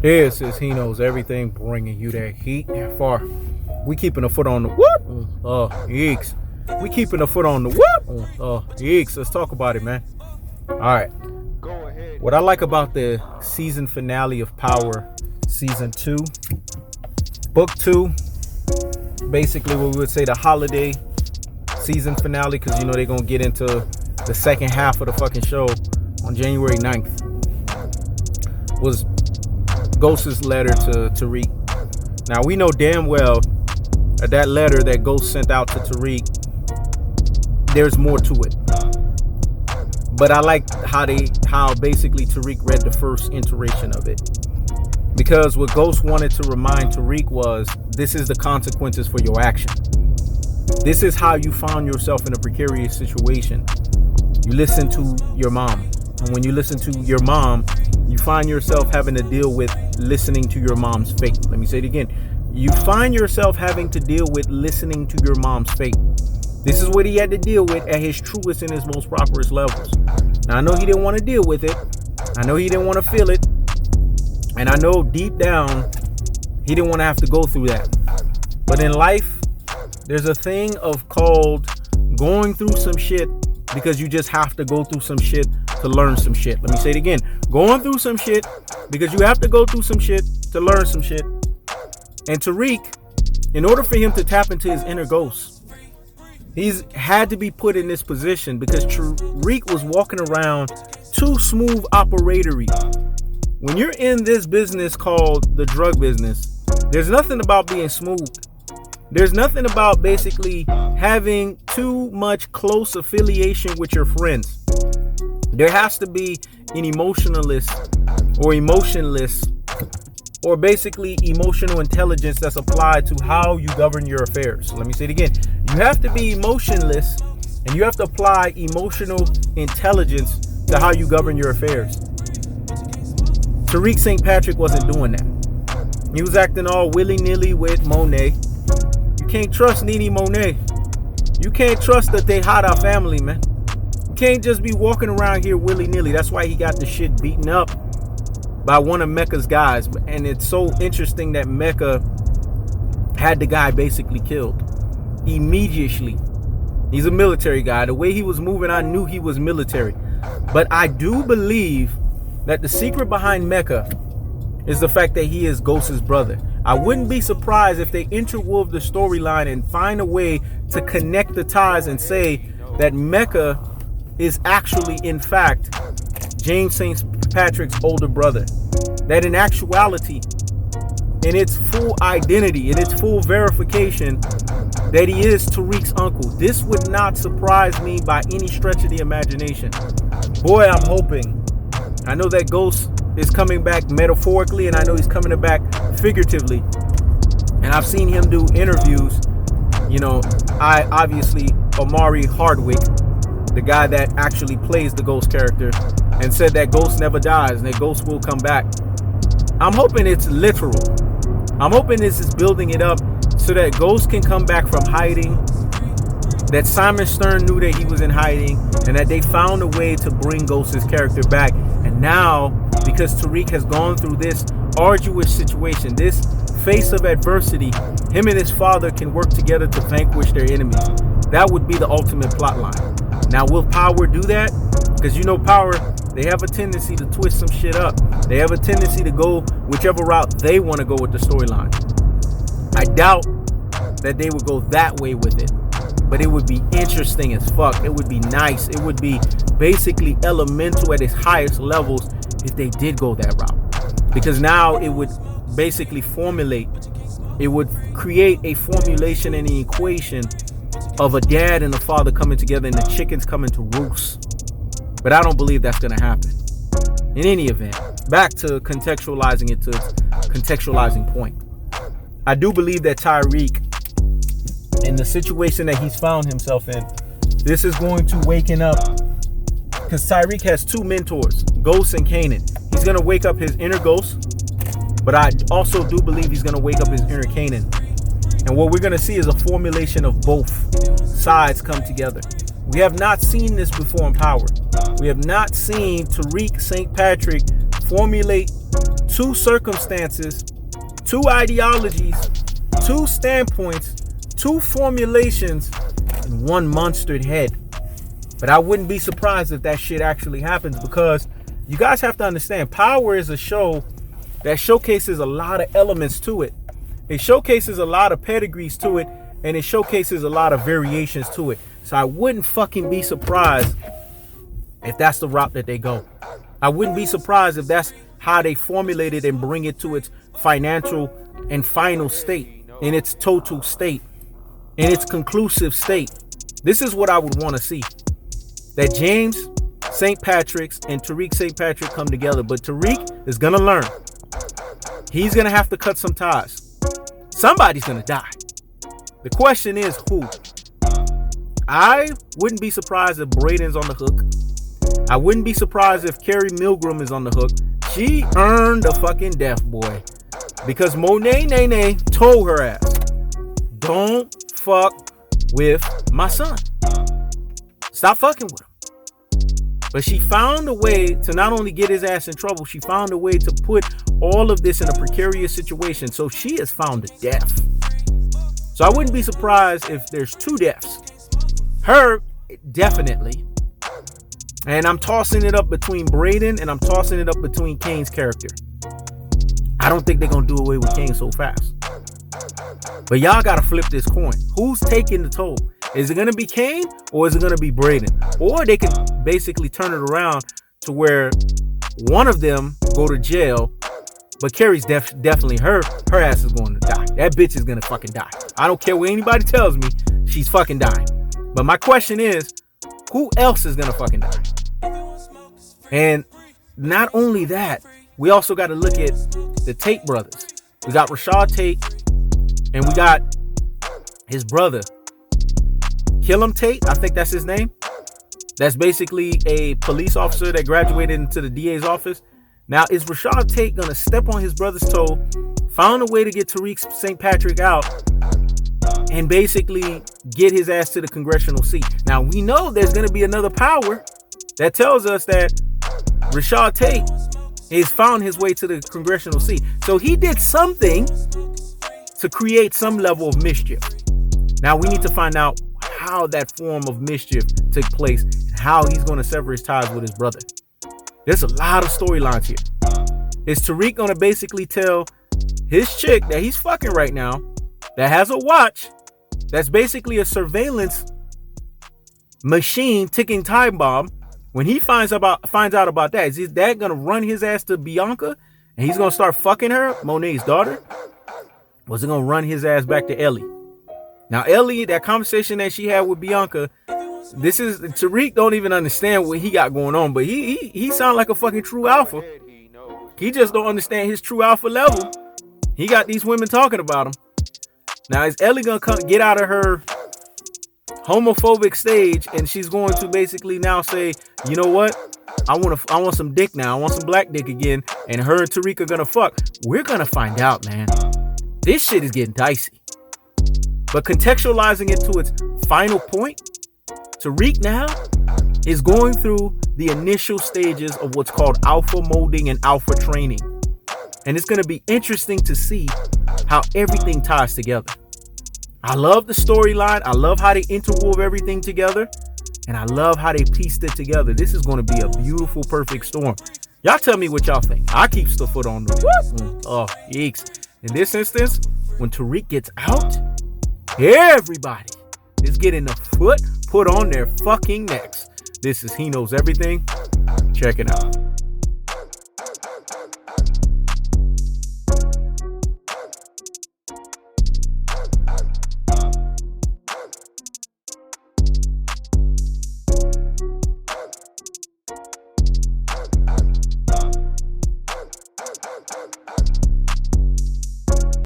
This is He Knows Everything, bringing you that heat that far. We keeping a foot on the whoop. Yeeks. We keeping a foot on the whoop. Yeeks. Let's talk about it, man. All right. What I like about the season finale of Power, season 2, book 2, basically what we would say the holiday season finale, because you know they're gonna get into the second half of the fucking show on January 9th, was Ghost's letter to Tariq. Now we know damn well that letter that Ghost sent out to Tariq, there's more to it. But I like how basically Tariq read the first iteration of it. Because what Ghost wanted to remind Tariq was, this is the consequences for your action. This is how you found yourself in a precarious situation. You listen to your mom. And when you listen to your mom, you find yourself having to deal with listening to your mom's fate. Let me say it again. You find yourself having to deal with listening to your mom's fate. This is what he had to deal with at his truest and his most properest levels. Now, I know he didn't want to deal with it. I know he didn't want to feel it. And I know deep down, he didn't want to have to go through that. But in life, there's a thing of called going through some shit because you just have to go through some shit to learn some shit. Let me say it again. Going through some shit because you have to go through some shit to learn some shit. And Tariq, in order for him to tap into his inner ghost, he's had to be put in this position because Tariq was walking around too smooth operatory. When you're in this business called the drug business, there's nothing about being smooth. There's nothing about basically having too much close affiliation with your friends. There has to be an emotionalist or emotionless or basically emotional intelligence that's applied to how you govern your affairs. Let me say it again. You have to be emotionless and you have to apply emotional intelligence to how you govern your affairs. Tariq St. Patrick wasn't doing that. He was acting all willy-nilly with Monet. You can't trust Nene Monet. You can't trust the Tejada family, man. You can't just be walking around here willy-nilly. That's why he got the shit beaten up by one of Mecca's guys. And it's so interesting that Mecca had the guy basically killed immediately. He's a military guy. The way he was moving, I knew he was military. But I do believe that the secret behind Mecca is the fact that he is Ghost's brother. I wouldn't be surprised if they interwove the storyline and find a way to connect the ties and say that Mecca is actually, in fact, James St. Patrick's older brother. That in actuality, in its full identity, in its full verification, that he is Tariq's uncle. This would not surprise me by any stretch of the imagination. Boy, I'm hoping. I know that Ghost is coming back metaphorically, and I know he's coming back figuratively. And I've seen him do interviews. You know, obviously Omari Hardwick, the guy that actually plays the Ghost character, and said that Ghost never dies and that Ghost will come back. I'm hoping it's literal. I'm hoping this is building it up so that Ghost can come back from hiding, that Simon Stern knew that he was in hiding, and that they found a way to bring Ghost's character back. And now, because Tariq has gone through this arduous situation, this face of adversity, him and his father can work together to vanquish their enemies. That would be the ultimate plot line. Now, will Power do that? Because you know Power, they have a tendency to twist some shit up. They have a tendency to go whichever route they want to go with the storyline. I doubt that they would go that way with it. But it would be interesting as fuck. It would be nice. It would be basically elemental at its highest levels if they did go that route. Because now it would basically formulate. It would create a formulation and an equation of a dad and a father coming together and the chickens coming to roost. But I don't believe that's going to happen. In any event, back to contextualizing it to its contextualizing point. I do believe that Tariq, in the situation that he's found himself in, this is going to waken up. Because Tariq has two mentors, Ghost and Kanan. He's going to wake up his inner Ghost, but I also do believe he's going to wake up his inner Kanan. And what we're going to see is a formulation of both sides come together. We have not seen this before in Power. We have not seen Tariq St. Patrick formulate two circumstances, two ideologies, two standpoints, two formulations, and one monstered head. But I wouldn't be surprised if that shit actually happens, because you guys have to understand, Power is a show that showcases a lot of elements to it. It showcases a lot of pedigrees to it, and it showcases a lot of variations to it. So I wouldn't fucking be surprised if that's the route that they go. I wouldn't be surprised if that's how they formulate it and bring it to its financial and final state, in its total state, in its conclusive state. This is what I would want to see. That James St. Patrick's and Tariq St. Patrick come together. But Tariq is going to learn. He's going to have to cut some ties. Somebody's going to die. The question is who? I wouldn't be surprised if Braden's on the hook. I wouldn't be surprised if Carrie Milgram is on the hook. She earned a fucking death, boy. Because Monet Nene told her ass, don't fuck with my son. Stop fucking with him. But she found a way to not only get his ass in trouble, she found a way to put all of this in a precarious situation. So she has found a death. So I wouldn't be surprised if there's two deaths. Her, definitely. And I'm tossing it up between Braden and I'm tossing it up between Kane's character. I don't think they're going to do away with Kane so fast. But y'all got to flip this coin. Who's taking the toll? Is it going to be Kane or is it going to be Braden? Or they can basically turn it around to where one of them go to jail, but Carrie's definitely her ass is going to die. That bitch is going to fucking die. I don't care what anybody tells me. She's fucking dying. But my question is, who else is going to fucking die? And not only that, we also got to look at the Tate brothers. We got Rashad Tate and we got his brother, Killam Tate. I think that's his name. That's basically a police officer that graduated into the DA's office. Now, is Rashad Tate going to step on his brother's toe, found a way to get Tariq St. Patrick out, and basically get his ass to the congressional seat? Now, we know there's going to be another power that tells us that Rashad Tate has found his way to the congressional seat. So he did something to create some level of mischief. Now, we need to find out how that form of mischief took place and how he's going to sever his ties with his brother. There's a lot of storylines here. Is Tariq going to basically tell his chick that he's fucking right now, that has a watch, that's basically a surveillance machine, ticking time bomb, when he finds out about that, is his dad going to run his ass to Bianca and he's going to start fucking her, Monet's daughter? Or is it going to run his ass back to Ellie? Now, Ellie, that conversation that she had with Bianca, this is, Tariq don't even understand what he got going on, but he sound like a fucking true alpha. He just don't understand his true alpha level. He got these women talking about him. Now, is Ellie gonna get out of her homophobic stage and she's going to basically now say, you know what? I want some dick now. I want some black dick again. And her and Tariq are gonna fuck. We're gonna find out, man. This shit is getting dicey. But contextualizing it to its final point, Tariq now is going through the initial stages of what's called alpha molding and alpha training. And it's going to be interesting to see how everything ties together. I love the storyline. I love how they interwove everything together. And I love how they pieced it together. This is going to be a beautiful, perfect storm. Y'all tell me what y'all think. I keep the foot on the oh, yeeks. In this instance, when Tariq gets out, everybody is getting a foot put on their fucking necks. This is He Knows Everything. Check it out.